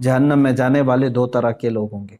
جہنم میں جانے والے دو طرح کے لوگ ہوں گے،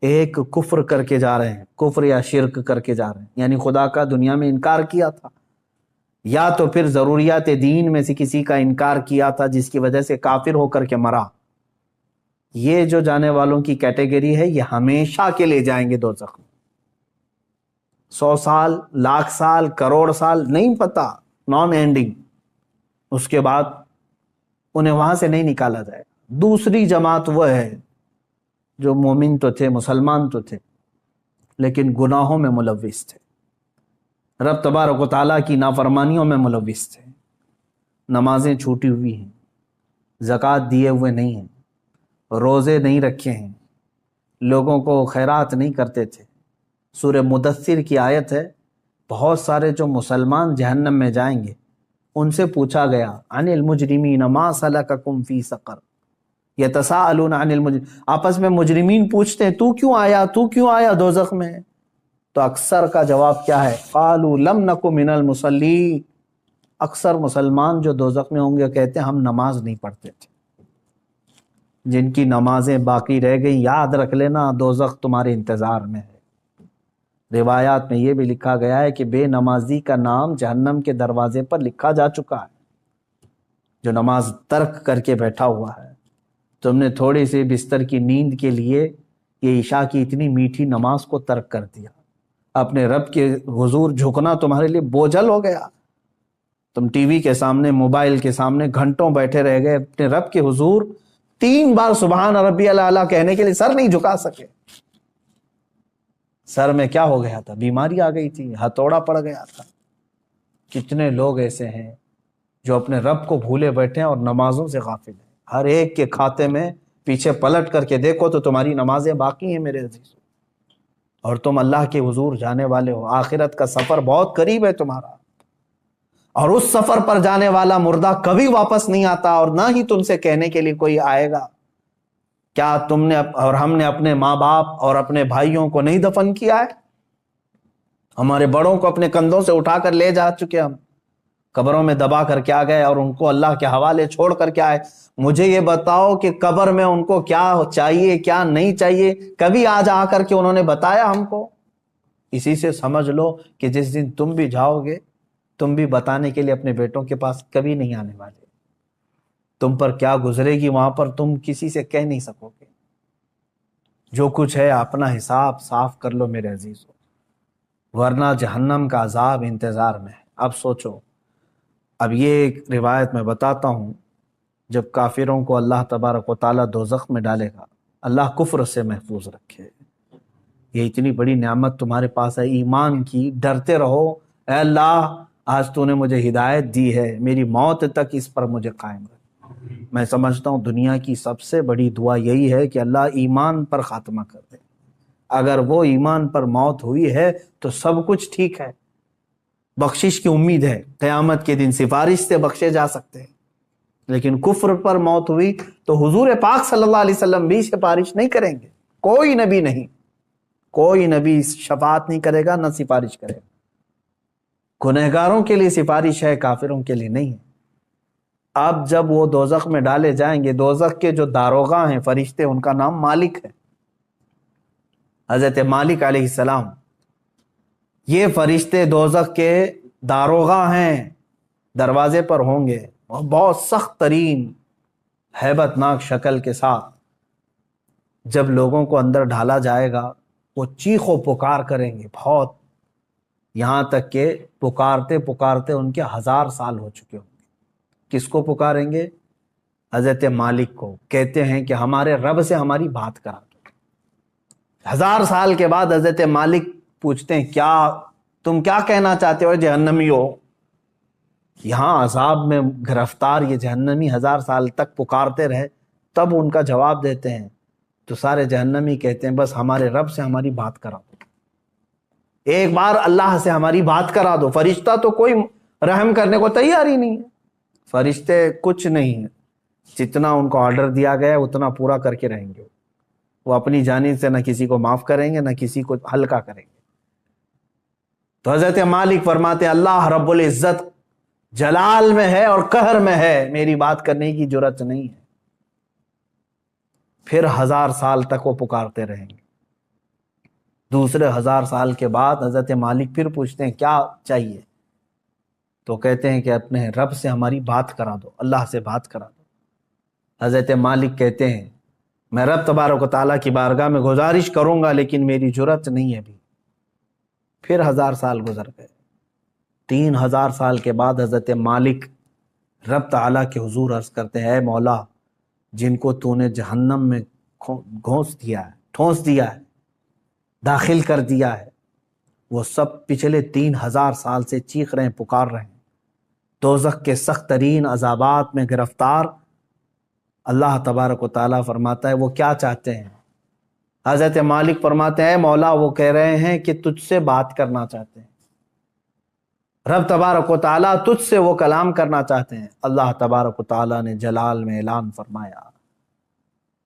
ایک کفر کر کے جا رہے ہیں، کفر یا شرک کر کے جا رہے ہیں، یعنی خدا کا دنیا میں انکار کیا تھا، یا تو پھر ضروریات دین میں سے کسی کا انکار کیا تھا جس کی وجہ سے کافر ہو کر کے مرا۔ یہ جو جانے والوں کی کیٹیگری ہے، یہ ہمیشہ کے لیے جائیں گے دوزخ میں، 100 سال، لاکھ سال، کروڑ سال، نہیں پتا، نان اینڈنگ۔ اس کے بعد انہیں وہاں سے نہیں نکالا جائے۔ دوسری جماعت وہ ہے جو مومن تو تھے، مسلمان تو تھے، لیکن گناہوں میں ملوث تھے، رب تبارک و تعالیٰ کی نافرمانیوں میں ملوث تھے، نمازیں چھوٹی ہوئی ہیں، زکوٰۃ دیے ہوئے نہیں ہیں، روزے نہیں رکھے ہیں، لوگوں کو خیرات نہیں کرتے تھے۔ سورہ مدثر کی آیت ہے، بہت سارے جو مسلمان جہنم میں جائیں گے ان سے پوچھا گیا عن المجرمین ما سلککم فی سقر یتساءلون عن المجرمین، آپس میں مجرمین پوچھتے ہیں تو کیوں آیا دوزخ میں؟ تو اکثر کا جواب کیا ہے؟ قالوا لم نک من المصلین، اکثر مسلمان جو دوزخ میں ہوں گے کہتے ہیں ہم نماز نہیں پڑھتے تھے۔ جن کی نمازیں باقی رہ گئی، یاد رکھ لینا دوزخ تمہارے انتظار میں ہے۔ روایات میں یہ بھی لکھا گیا ہے کہ بے نمازی کا نام جہنم کے دروازے پر لکھا جا چکا ہے، جو نماز ترک کر کے بیٹھا ہوا ہے۔ تم نے تھوڑی سی بستر کی نیند کے لیے یہ عشاء کی اتنی میٹھی نماز کو ترک کر دیا، اپنے رب کے حضور جھکنا تمہارے لیے بوجھل ہو گیا، تم ٹی وی کے سامنے، موبائل کے سامنے گھنٹوں بیٹھے رہ گئے، اپنے رب کے حضور 3 بار سبحان ربی الاعلیٰ کہنے کے لیے سر نہیں جھکا سکے۔ سر میں کیا ہو گیا تھا؟ بیماری آ گئی تھی، ہتھوڑا پڑ گیا تھا۔ کتنے لوگ ایسے ہیں جو اپنے رب کو بھولے بیٹھے ہیں اور نمازوں سے غافل ہیں۔ ہر ایک کے کھاتے میں پیچھے پلٹ کر کے دیکھو تو تمہاری نمازیں باقی ہیں میرے عزیزو، اور تم اللہ کے حضور جانے والے ہو۔ آخرت کا سفر بہت قریب ہے تمہارا، اور اس سفر پر جانے والا مردہ کبھی واپس نہیں آتا، اور نہ ہی تم سے کہنے کے لیے کوئی آئے گا کیا تم نے اور ہم نے اپنے ماں باپ اور اپنے بھائیوں کو نہیں دفن کیا ہے؟ ہمارے بڑوں کو اپنے کندھوں سے اٹھا کر لے جا چکے، ہم قبروں میں دبا کر کے آ گئے اور ان کو اللہ کے حوالے چھوڑ کر کے آئے۔ مجھے یہ بتاؤ کہ قبر میں ان کو کیا چاہیے کیا نہیں چاہیے، کبھی آج آ کر کے انہوں نے بتایا ہم کو؟ اسی سے سمجھ لو کہ جس دن تم بھی جاؤ گے، تم بھی بتانے کے لیے اپنے بیٹوں کے پاس کبھی نہیں آنے والے۔ تم پر کیا گزرے گی وہاں پر تم کسی سے کہہ نہیں سکو گے۔ جو کچھ ہے اپنا حساب صاف کر لو میرے عزیزو، ورنہ جہنم کا عذاب انتظار میں ہے۔ اب سوچو، اب یہ ایک روایت میں بتاتا ہوں، جب کافروں کو اللہ تبارک و تعالیٰ دوزخ میں ڈالے گا، اللہ کفر سے محفوظ رکھے، یہ اتنی بڑی نعمت تمہارے پاس ہے ایمان کی، ڈرتے رہو، اے اللہ آج تو نے مجھے ہدایت دی ہے، میری موت تک اس پر مجھے قائم رکھ۔ میں سمجھتا ہوں دنیا کی سب سے بڑی دعا یہی ہے کہ اللہ ایمان پر خاتمہ کر دے۔ اگر وہ ایمان پر موت ہوئی ہے تو سب کچھ ٹھیک ہے، بخشش کی امید ہے، قیامت کے دن سفارش سے بخشے جا سکتے ہیں۔ لیکن کفر پر موت ہوئی تو حضور پاک صلی اللہ علیہ وسلم بھی سفارش نہیں کریں گے، کوئی نبی نہیں، کوئی نبی شفاعت نہیں کرے گا، نہ سفارش کرے گا۔ گنہگاروں کے لیے سفارش ہے، کافروں کے لیے نہیں ہے۔ اب جب وہ دوزخ میں ڈالے جائیں گے، دوزخ کے جو داروغہ ہیں فرشتے، ان کا نام مالک ہے، حضرت مالک علیہ السلام۔ یہ فرشتے دوزخ کے داروغہ ہیں، دروازے پر ہوں گے، اور بہت سخت ترین ہیبت ناک شکل کے ساتھ جب لوگوں کو اندر ڈھالا جائے گا، وہ چیخ و پکار کریں گے بہت، یہاں تک کہ پکارتے پکارتے ان کے 1000 سال ہو چکے ہوں گے۔ کس کو پکاریں گے؟ حضرت مالک کو۔ کہتے ہیں کہ ہمارے رب سے ہماری بات کرا دو۔ 1000 سال کے بعد حضرت مالک پوچھتے ہیں کیا تم کیا کہنا چاہتے ہو جہنمی ہو؟ یہاں عذاب میں گرفتار یہ جہنمی 1000 سال تک پکارتے رہے، تب ان کا جواب دیتے ہیں تو سارے جہنمی کہتے ہیں بس ہمارے رب سے ہماری بات کرا دو، ایک بار اللہ سے ہماری بات کرا دو۔ فرشتہ تو کوئی رحم کرنے کو تیار ہی نہیں ہے، فرشتے کچھ نہیں ہیں، جتنا ان کو آرڈر دیا گیا ہے اتنا پورا کر کے رہیں گے۔ وہ اپنی جانب سے نہ کسی کو معاف کریں گے، نہ کسی کو ہلکا کریں گے۔ تو حضرت مالک فرماتے ہیں اللہ رب العزت جلال میں ہے اور قہر میں ہے، میری بات کرنے کی جرات نہیں ہے۔ پھر 1000 سال تک وہ پکارتے رہیں گے۔ دوسرے 1000 سال کے بعد حضرت مالک پھر پوچھتے ہیں کیا چاہیے، تو کہتے ہیں کہ اپنے رب سے ہماری بات کرا دو، اللہ سے بات کرا دو۔ حضرت مالک کہتے ہیں میں رب تبارک و تعالیٰ کی بارگاہ میں گزارش کروں گا لیکن میری جرأت نہیں ہے ابھی۔ پھر 1000 سال گزر گئے۔ 3000 سال کے بعد حضرت مالک رب تعالیٰ کے حضور عرض کرتے ہیں اے مولا، جن کو تو نے جہنم میں ٹھونس دیا ہے، داخل کر دیا ہے، وہ سب پچھلے 3000 سال سے چیخ رہے ہیں، پکار رہے ہیں، دوزخ کے سخت ترین عذابات میں گرفتار۔ اللہ تبارک و تعالیٰ فرماتا ہے وہ کیا چاہتے ہیں؟ حضرت مالک فرماتے ہیں اے مولا، وہ کہہ رہے ہیں کہ تجھ سے بات کرنا چاہتے ہیں، رب تبارک و تعالیٰ تجھ سے وہ کلام کرنا چاہتے ہیں۔ اللہ تبارک و تعالیٰ نے جلال میں اعلان فرمایا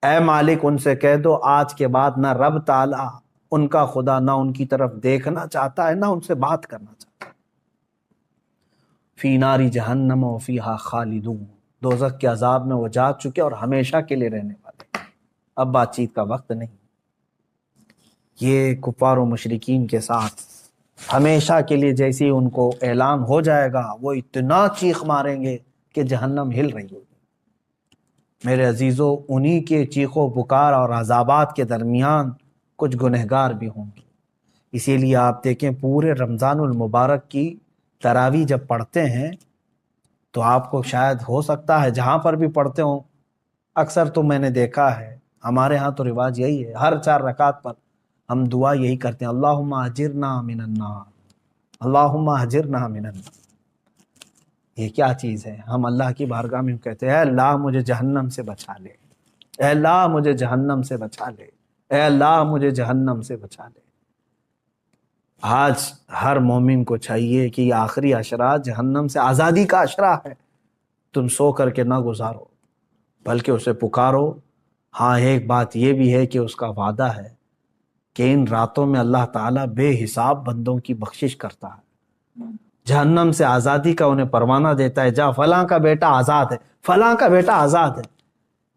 اے مالک ان سے کہہ دو آج کے بعد نہ رب تعالیٰ ان کا خدا نہ ان کی طرف دیکھنا چاہتا ہے، نہ ان سے بات کرنا چاہتا ہے۔ فی ناری جہنم و فیہا خالدون، دوزخ کے عذاب میں وہ جا چکے اور ہمیشہ کے لیے رہنے والے، اب بات چیت کا وقت نہیں۔ یہ کفار و مشرکین کے ساتھ ہمیشہ کے لیے جیسے ہی ان کو اعلان ہو جائے گا وہ اتنا چیخ ماریں گے کہ جہنم ہل رہی ہوگی۔ میرے عزیزو، انہی کے چیخ و پکار اور عذابات کے درمیان کچھ گنہگار بھی ہوں گے۔ اسی لیے آپ دیکھیں پورے رمضان المبارک کی تراویح جب پڑھتے ہیں تو آپ کو شاید ہو سکتا ہے جہاں پر بھی پڑھتے ہوں، اکثر تو میں نے دیکھا ہے ہمارے ہاں تو رواج یہی ہے، ہر 4 رکعت پر ہم دعا یہی کرتے ہیں اللہم اجرنا من النار، اللہم اجرنا من النار۔ یہ کیا چیز ہے؟ ہم اللہ کی بارگاہ میں کہتے ہیں اے اللہ مجھے جہنم سے بچا لے، اے اللہ مجھے جہنم سے بچا لے، اے اللہ مجھے جہنم سے بچا لے۔ آج ہر مومن کو چاہیے کہ یہ آخری عشرہ جہنم سے آزادی کا عشرہ ہے، تم سو کر کے نہ گزارو بلکہ اسے پکارو۔ ہاں ایک بات یہ بھی ہے کہ اس کا وعدہ ہے کہ ان راتوں میں اللہ تعالیٰ بے حساب بندوں کی بخشش کرتا ہے، جہنم سے آزادی کا انہیں پروانہ دیتا ہے، جا فلاں کا بیٹا آزاد ہے، فلاں کا بیٹا آزاد ہے۔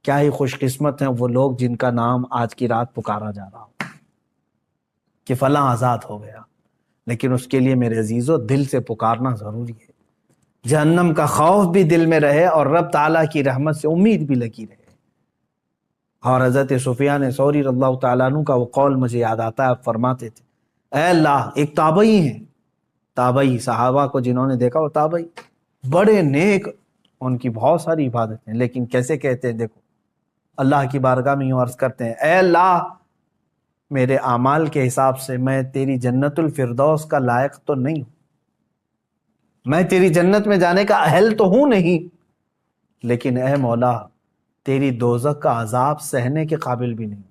کیا ہی خوش قسمت ہیں وہ لوگ جن کا نام آج کی رات پکارا جا رہا ہو کہ فلاں آزاد ہو گیا، لیکن اس کے لیے میرے عزیزو دل سے پکارنا ضروری ہے، جہنم کا خوف بھی دل میں رہے اور رب تعالیٰ کی رحمت سے امید بھی لگی رہے۔ اور حضرت سفیان ثوری رضی اللہ تعالیٰ عنہ کا وہ قول مجھے یاد آتا ہے، آپ فرماتے تھے اے اللہ، ایک تابعی ہیں، تابعی صحابہ کو جنہوں نے دیکھا وہ تابعی بڑے نیک، ان کی بہت ساری عبادتیں، لیکن کیسے کہتے ہیں دیکھو اللہ کی بارگاہ میں یوں عرض کرتے ہیں اے اللہ میرے اعمال کے حساب سے میں تیری جنت الفردوس کا لائق تو نہیں ہوں، میں تیری جنت میں جانے کا اہل تو ہوں نہیں، لیکن اے مولا تیری دوزخ کا عذاب سہنے کے قابل بھی نہیں،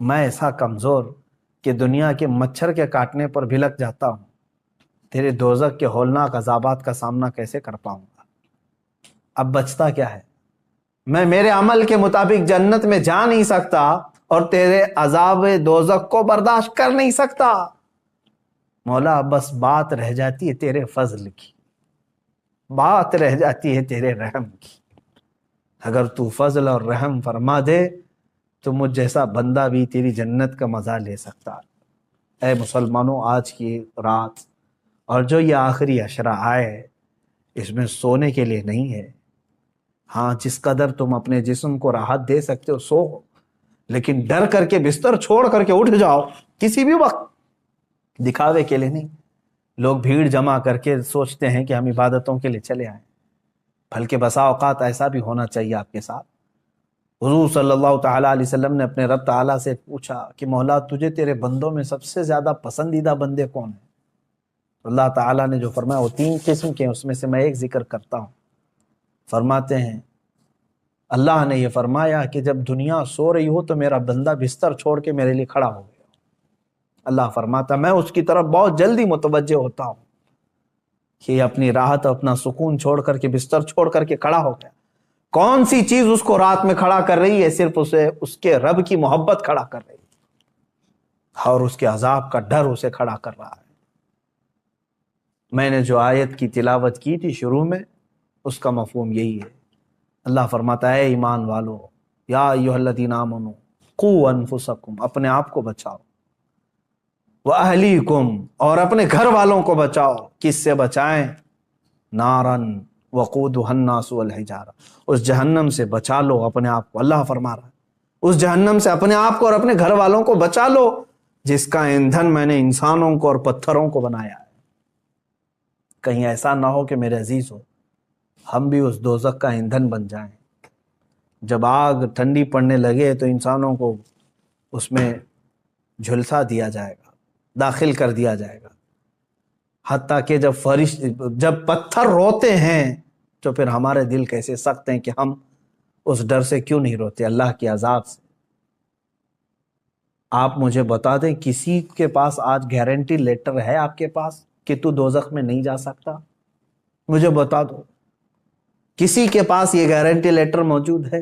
میں ایسا کمزور کہ دنیا کے مچھر کے کاٹنے پر بھی لگ جاتا ہوں، تیرے دوزخ کے ہولناک عذابات کا سامنا کیسے کر پاؤں گا؟ اب بچتا کیا ہے؟ میں میرے عمل کے مطابق جنت میں جا نہیں سکتا اور تیرے عذاب دوزخ کو برداشت کر نہیں سکتا، مولا بس بات رہ جاتی ہے تیرے فضل کی، بات رہ جاتی ہے تیرے رحم کی، اگر تو فضل اور رحم فرما دے تو مجھ جیسا بندہ بھی تیری جنت کا مزہ لے سکتا۔ اے مسلمانوں، آج کی رات اور جو یہ آخری عشرہ آئے اس میں سونے کے لیے نہیں ہے، ہاں جس قدر تم اپنے جسم کو راحت دے سکتے ہو سو، لیکن ڈر کر کے بستر چھوڑ کر کے اٹھ جاؤ کسی بھی وقت، دکھاوے کے لیے نہیں۔ لوگ بھیڑ جمع کر کے سوچتے ہیں کہ ہم عبادتوں کے لیے چلے آئیں، بلکہ بسا اوقات ایسا بھی ہونا چاہیے آپ کے ساتھ۔ حضور صلی اللہ تعالیٰ علیہ وسلم نے اپنے رب تعالیٰ سے پوچھا کہ مولا تجھے تیرے بندوں میں سب سے زیادہ پسندیدہ بندے کون ہیں؟ اللہ تعالیٰ نے جو فرمایا وہ 3 قسم کے ہیں، اس میں سے میں ایک ذکر کرتا ہوں۔ فرماتے ہیں اللہ نے یہ فرمایا کہ جب دنیا سو رہی ہو تو میرا بندہ بستر چھوڑ کے میرے لیے کھڑا ہو گیا، اللہ فرماتا میں اس کی طرف بہت جلدی متوجہ ہوتا ہوں کہ اپنی راحت اپنا سکون چھوڑ کر کے بستر چھوڑ کر کے کھڑا ہو گیا۔ کون سی چیز اس کو رات میں کھڑا کر رہی ہے؟ صرف اسے اس کے رب کی محبت کھڑا کر رہی ہے اور اس کے عذاب کا ڈر اسے کھڑا کر رہا ہے۔ میں نے جو آیت کی تلاوت کی تھی شروع میں، اس کا مفہوم یہی ہے۔ اللہ فرماتا ہے ایمان والو یا ایھا الذین آمنوا قوا انفسکم، اپنے آپ کو بچاؤ، وَأَهْلِيكُمْ، اور اپنے گھر والوں کو بچاؤ۔ کس سے بچائیں؟ نارن وقودها الناس والحجارہ، اس جہنم سے بچا لو اپنے آپ کو۔ اللہ فرما رہا ہے اس جہنم سے اپنے آپ کو اور اپنے گھر والوں کو بچا لو، جس کا ایندھن میں نے انسانوں کو اور پتھروں کو بنایا ہے۔ کہیں ایسا نہ ہو کہ میرے عزیز ہو ہم بھی اس دوزخ کا ایندھن بن جائیں۔ جب آگ ٹھنڈی پڑنے لگے تو انسانوں کو اس میں جھلسا دیا جائے گا، داخل کر دیا جائے گا، حتیٰ کہ جب پتھر روتے ہیں تو پھر ہمارے دل کیسے سخت ہیں کہ ہم اس ڈر سے کیوں نہیں روتے، اللہ کے عذاب سے۔ آپ مجھے بتا دیں کسی کے پاس آج گارنٹی لیٹر ہے آپ کے پاس کہ تو دوزخ میں نہیں جا سکتا؟ مجھے بتا دو، کسی کے پاس یہ گارنٹی لیٹر موجود ہے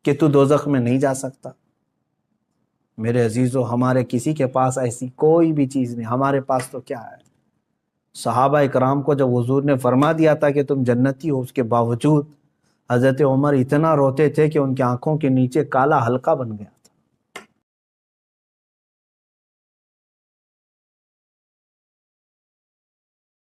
کہ تو دوزخ میں نہیں جا سکتا؟ میرے عزیزو، ہمارے کسی کے پاس ایسی کوئی بھی چیز نہیں۔ ہمارے پاس تو کیا ہے؟ صحابہ اکرام کو جب حضور نے فرما دیا تھا کہ تم جنتی ہو، اس کے باوجود حضرت عمر اتنا روتے تھے کہ ان کی آنکھوں کے نیچے کالا حلقہ بن گیا۔